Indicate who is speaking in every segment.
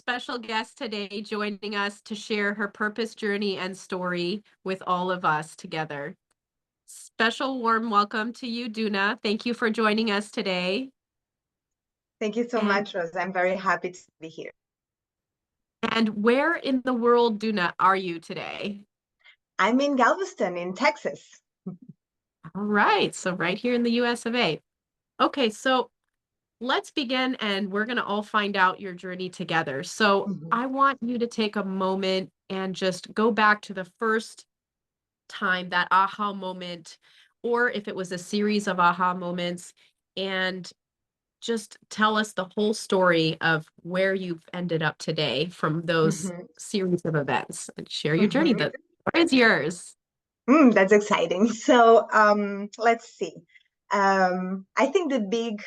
Speaker 1: special guest today joining us to share her purpose journey and story with all of us together. Special warm welcome to you, Duna. Thank you for joining us today.
Speaker 2: Thank you so
Speaker 1: And
Speaker 2: much, Rose. I'm very happy to be here.
Speaker 1: and where in the world, Duna, are you today?
Speaker 2: I'm in Galveston, in Texas.
Speaker 1: All right, so right here in the US of A. Okay, so let's begin and we're going to all find out your journey together. So
Speaker 2: Mhm.
Speaker 1: I want you to take a moment and just go back to the first time, that aha moment, or if it was a series of aha moments, and just tell us the whole story of where you've ended up today from those
Speaker 2: Mhm.
Speaker 1: series of events and share your journey.
Speaker 2: Mhm.
Speaker 1: The floor is yours.
Speaker 2: That's exciting. So let's see. I think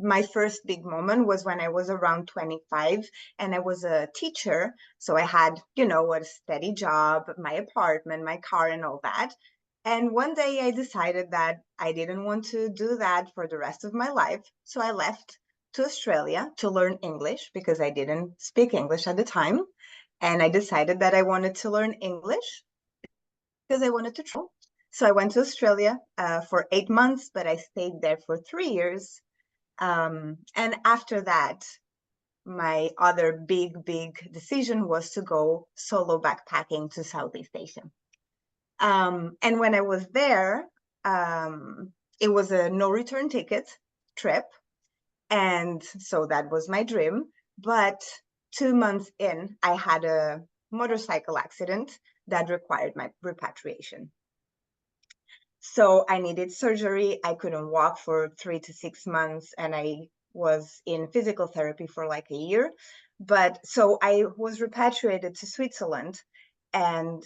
Speaker 2: my first big moment was when I was around 25 and I was a teacher. So I had, a steady job, my apartment, my car, and all that. And one day I decided that I didn't want to do that for the rest of my life. So I left to Australia to learn English because I didn't speak English at the time. And I decided that I wanted to learn English because I wanted to travel. So I went to Australia for 8 months, but I stayed there for 3 years. And after that, my other big decision was to go solo backpacking to Southeast Asia. And when I was there, it was a no return ticket trip. And so that was my dream. But 2 months in, I had a motorcycle accident that required my repatriation. So I needed surgery. I couldn't walk for 3 to 6 months, and I was in physical therapy for like a year. But so I was repatriated to Switzerland. And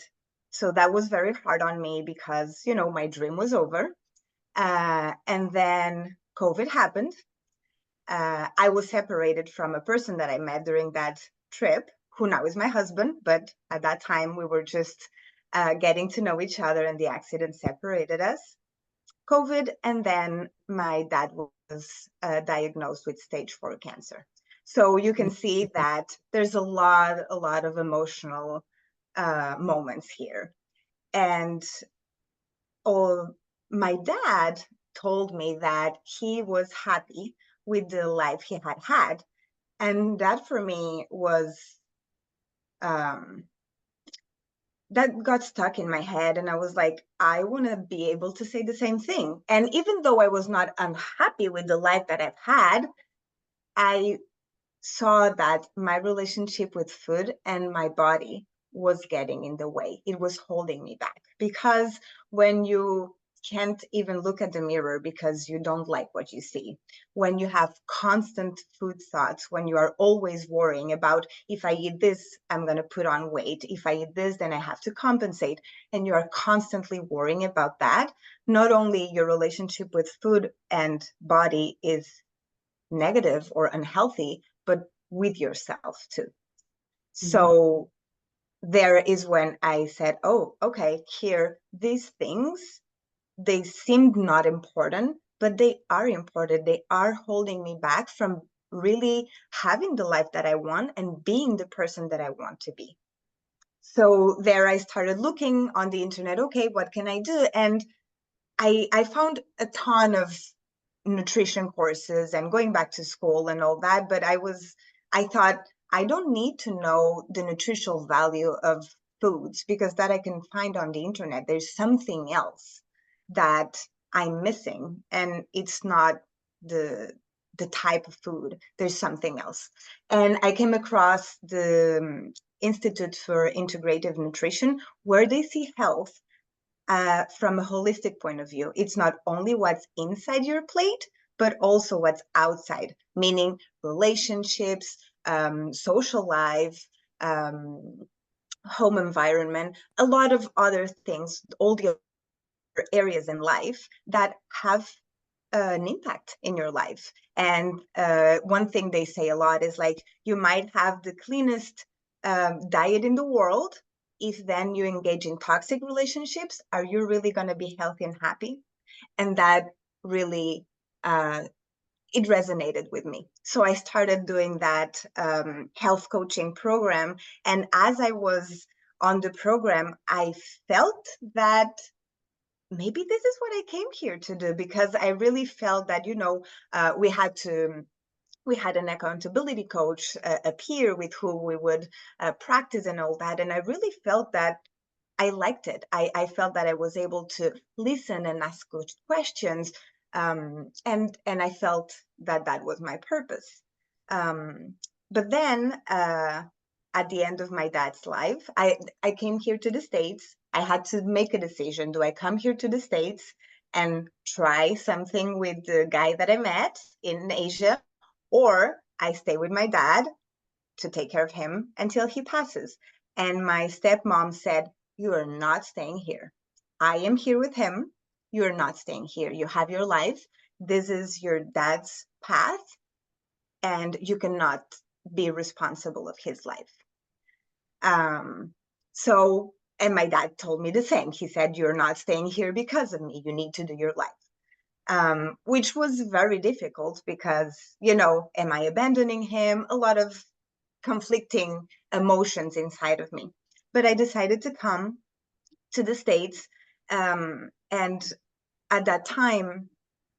Speaker 2: so that was very hard on me because, my dream was over. And then COVID happened. I was separated from a person that I met during that trip, who now is my husband. But at that time, we were just getting to know each other, and the accident separated us. COVID, and then my dad was diagnosed with stage 4 cancer. So you can see that there's a lot of emotional moments here. And my dad told me that he was happy with the life he had had. And that for me was, um, that got stuck in my head. And I was like, I want to be able to say the same thing. And even though I was not unhappy with the life that I've had, I saw that my relationship with food and my body was getting in the way. It was holding me back because when you can't even look at the mirror because you don't like what you see, when you have constant food thoughts, when you are always worrying about, if I eat this, I'm going to put on weight. If I eat this, then I have to compensate. And you are constantly worrying about that. Not only your relationship with food and body is negative or unhealthy, but with yourself too.
Speaker 1: Mhm.
Speaker 2: So there is when I said, oh, okay, here, these things, they seemed not important, but they are important. They are holding me back from really having the life that I want and being the person that I want to be. So there I started looking on the internet, okay, what can I do? And I found a ton of nutrition courses and going back to school and all that, but I thought I don't need to know the nutritional value of foods because that I can find on the internet. There's something else that I'm missing, and it's not the the type of food. There's something else. And I came across the Institute for Integrative Nutrition, where they see health from a holistic point of view. It's not only what's inside your plate, but also what's outside, meaning relationships, social life, um, home environment, a lot of other things, all the other areas in life that have an impact in your life. And one thing they say a lot is like, you might have the cleanest diet in the world. If then you engage in toxic relationships, are you really going to be healthy and happy? And that really, it resonated with me. So I started doing that health coaching program. And as I was on the program, I felt that maybe this is what I came here to do, because I really felt that, we had an accountability coach, a peer with who we would practice and all that. And I really felt that I liked it. I felt that I was able to listen and ask good questions. And I felt that that was my purpose. Um, but then at the end of my dad's life, I came here to the States. I had to make a decision. Do I come here to the States and try something with the guy that I met in Asia, or I stay with my dad to take care of him until he passes? And my stepmom said, "You are not staying here. I am here with him. You are not staying here. You have your life. This is your dad's path, and you cannot be responsible of his life." Um, and my dad told me the same. He said, "You're not staying here because of me. You need to do your life." Which was very difficult because, am I abandoning him? A lot of conflicting emotions inside of me. But I decided to come to the States. And at that time,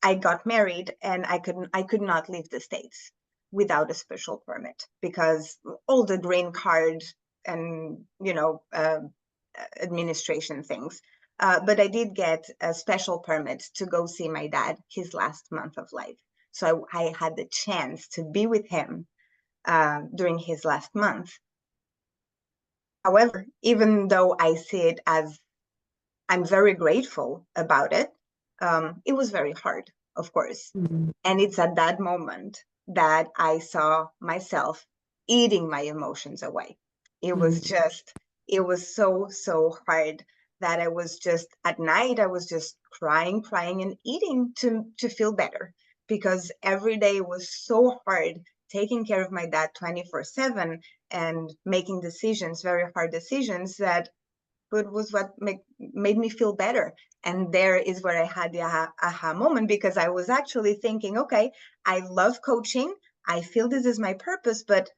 Speaker 2: I got married, and I could not leave the States without a special permit, because all the green card and, administration things. But I did get a special permit to go see my dad his last month of life. So I had the chance to be with him during his last month. However, even though I see it as I'm very grateful about it, it was very hard, of course.
Speaker 1: Mhm.
Speaker 2: And it's at that moment that I saw myself eating my emotions away. It was
Speaker 1: Mhm.
Speaker 2: just, it was so, so hard that I was just at night, I was just crying, and eating to feel better, because every day was so hard taking care of my dad 24/7 and making decisions, very hard decisions, that food was what made me feel better. And there is where I had the aha moment, because I was actually thinking, okay, I love coaching. I feel this is my purpose, but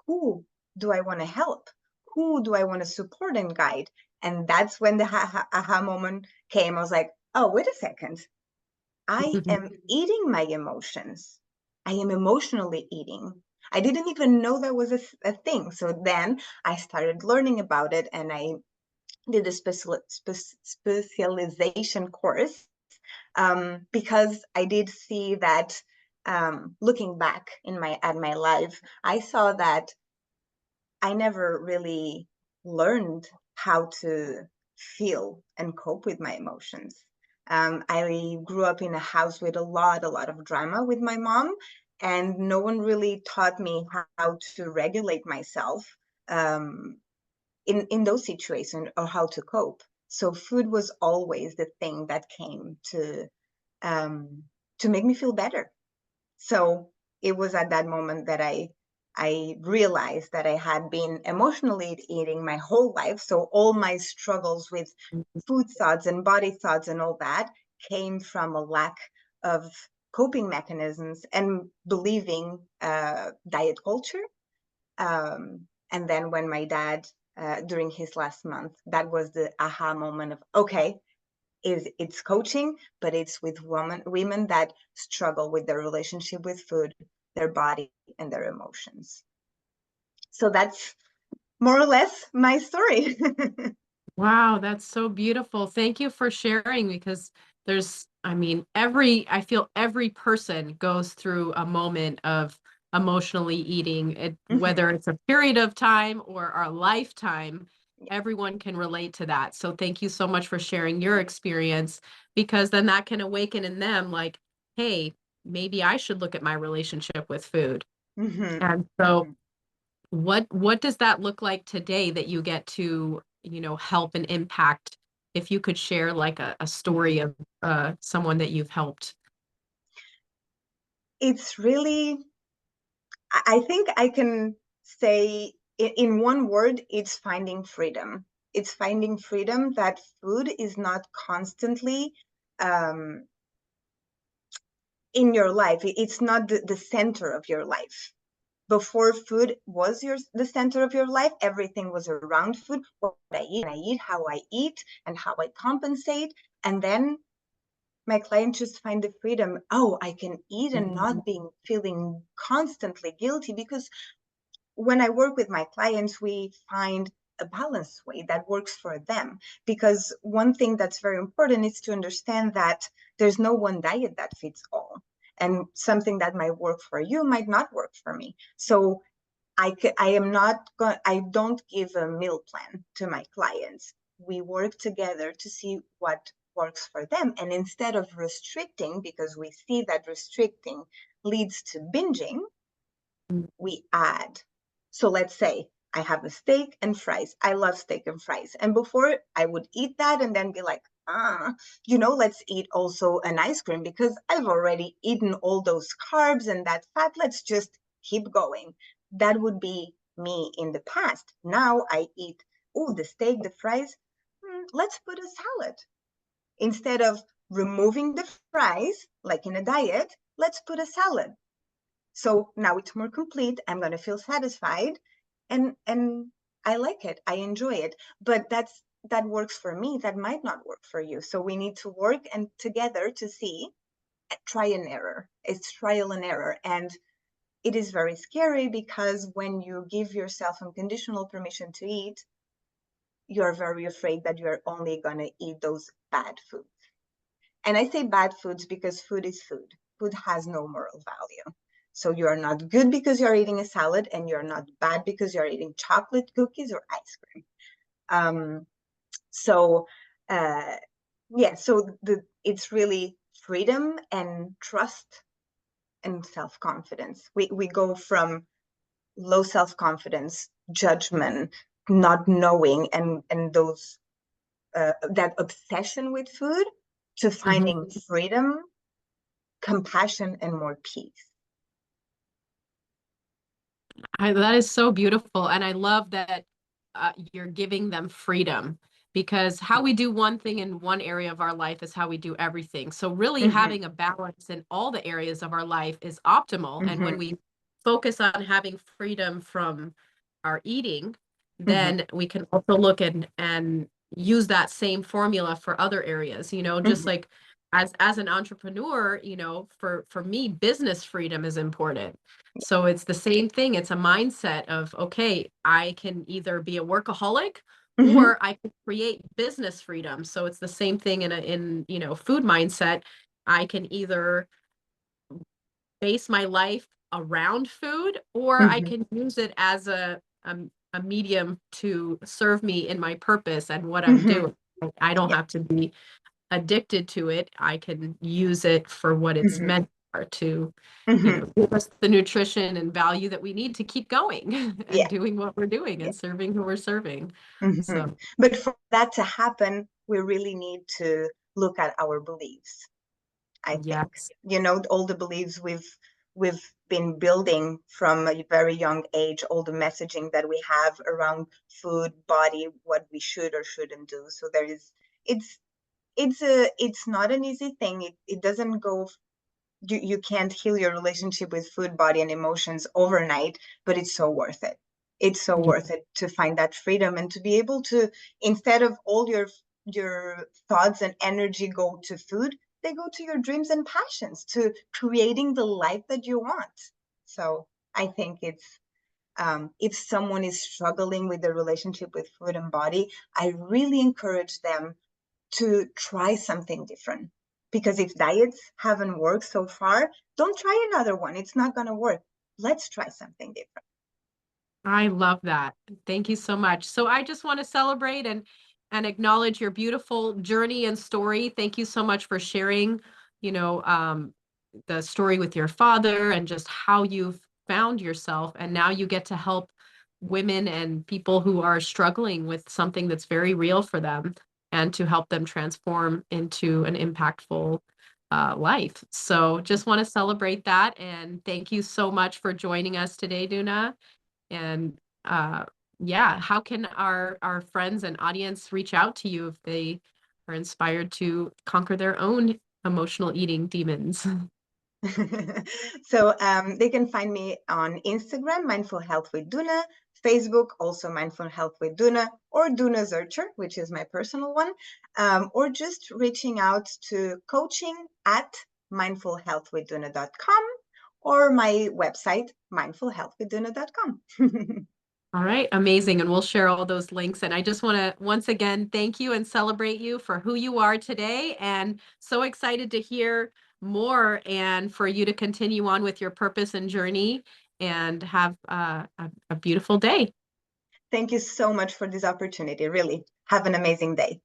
Speaker 2: who do I want to help? Who do I want to support and guide? And that's when the aha moment came. I was like, oh, wait a second. I am eating my emotions. I am emotionally eating. I didn't even know that was a thing. So then I started learning about it, and I did a specialization course, because I did see that, looking back at my life, I saw that I never really learned how to feel and cope with my emotions. I grew up in a house with a lot of drama with my mom, and no one really taught me how to regulate myself. In those situations, or how to cope. So food was always the thing that came um, to make me feel better. So it was at that moment that I realized that I had been emotionally eating my whole life. So all my struggles with food thoughts and body thoughts and all that came from a lack of coping mechanisms and believing diet culture. And then when my dad, during his last month, that was the aha moment of, okay, it's coaching, but it's with women that struggle with their relationship with food, their body, and their emotions. So that's more or less my story.
Speaker 1: Wow, that's so beautiful. Thank you for sharing, because I feel every person goes through a moment of emotionally eating it,
Speaker 2: Mhm.
Speaker 1: whether it's a period of time or a lifetime,
Speaker 2: Yeah.
Speaker 1: everyone can relate to that. So thank you so much for sharing your experience, because then that can awaken in them like, hey, maybe I should look at my relationship with food.
Speaker 2: Mhm.
Speaker 1: And so
Speaker 2: Mhm.
Speaker 1: what does that look like today that you get to, help and impact? If you could share like a story of someone that you've helped.
Speaker 2: It's really, I think I can say in one word, it's finding freedom. It's finding freedom that food is not constantly um, in your life. It's not the center of your life. Before food was the center of your life, everything was around food, what I eat, how I eat, and how I compensate. And then my clients just find the freedom. Oh, I can eat and not being feeling constantly guilty, because when I work with my clients, we find a balanced way that works for them. Because one thing that's very important is to understand that there's no one diet that fits all. And something that might work for you might not work for me. So I am not going, I don't give a meal plan to my clients. We work together to see what works for them. And instead of restricting, because we see that restricting leads to binging, we add. So let's say I have a steak and fries. I love steak and fries. And before I would eat that and then be like, let's eat also an ice cream because I've already eaten all those carbs and that fat. Let's just keep going. That would be me in the past. Now I eat, the steak, the fries. Let's put a salad. Instead of removing the fries, like in a diet, let's put a salad. So now it's more complete. I'm going to feel satisfied, and I like it. I enjoy it. But that works for me. That might not work for you. So we need to work and together to see, try and error. It's trial and error. And it is very scary because when you give yourself unconditional permission to eat, you're very afraid that you're only going to eat those bad foods. And I say bad foods because food is food. Food has no moral value. So you're not good because you're eating a salad, and you're not bad because you're eating chocolate cookies or ice cream. Um, so uh, yeah, so it's really freedom and trust and self-confidence. We go from low self-confidence, judgment, not knowing, and those that obsession with food, to finding freedom, compassion, and more peace.
Speaker 1: That is so beautiful. And I love that you're giving them freedom, because how we do one thing in one area of our life is how we do everything. So really
Speaker 2: Mm-hmm,
Speaker 1: having a balance in all the areas of our life is optimal. And
Speaker 2: mm-hmm,
Speaker 1: when we focus on having freedom from our eating,
Speaker 2: mm-hmm,
Speaker 1: then we can also look and use that same formula for other areas, just
Speaker 2: mm-hmm,
Speaker 1: like as an entrepreneur, for me, business freedom is important. So it's the same thing. It's a mindset of, okay, I can either be a workaholic
Speaker 2: mm-hmm,
Speaker 1: or I can create business freedom. So it's the same thing in food mindset. I can either base my life around food, or I
Speaker 2: mm-hmm.
Speaker 1: can use it as a medium to serve me in my purpose and what I'm
Speaker 2: Mm-hmm.
Speaker 1: doing. I don't
Speaker 2: Yeah.
Speaker 1: have to be addicted to it. I can use it for what it's
Speaker 2: Mm-hmm,
Speaker 1: meant for, to,
Speaker 2: mm-hmm.
Speaker 1: give us the nutrition and value that we need to keep going and
Speaker 2: Yeah.
Speaker 1: doing what we're doing
Speaker 2: Yeah.
Speaker 1: and serving who we're serving.
Speaker 2: Mm-hmm.
Speaker 1: So,
Speaker 2: But for that to happen, we really need to look at our beliefs. I think,
Speaker 1: yes.
Speaker 2: all the beliefs we've been building from a very young age, all the messaging that we have around food, body, what we should or shouldn't do. So it's it's not an easy thing. It doesn't go, you can't heal your relationship with food, body, and emotions overnight, but it's so worth it. It's so
Speaker 1: Yeah.
Speaker 2: worth it to find that freedom and to be able to, instead of all your thoughts and energy go to food, they go to your dreams and passions, to creating the life that you want. So I think it's, if someone is struggling with their relationship with food and body, I really encourage them to try something different. Because if diets haven't worked so far, don't try another one. It's not going to work. Let's try something different.
Speaker 1: I love that. Thank you so much. So I just want to celebrate and acknowledge your beautiful journey and story. Thank you so much for sharing, you know, um, the story with your father and just how you've found yourself. And now you get to help women and people who are struggling with something that's very real for them, and to help them transform into an impactful life. So just want to celebrate that. And thank you so much for joining us today, Duna. And uh, yeah, how can our friends and audience reach out to you if they are inspired to conquer their own emotional eating demons?
Speaker 2: So they can find me on Instagram, Mindful Health with Duna, Facebook, also Mindful Health with Duna, or Duna Zürcher, which is my personal one, or just reaching out to coaching at mindfulhealthwithduna.com or my website, mindfulhealthwithduna.com.
Speaker 1: All right, amazing. And we'll share all those links. And I just want to once again thank you and celebrate you for who you are today. And so excited to hear more and for you to continue on with your purpose and journey and have a beautiful day.
Speaker 2: Thank you so much for this opportunity. Really, have an amazing day.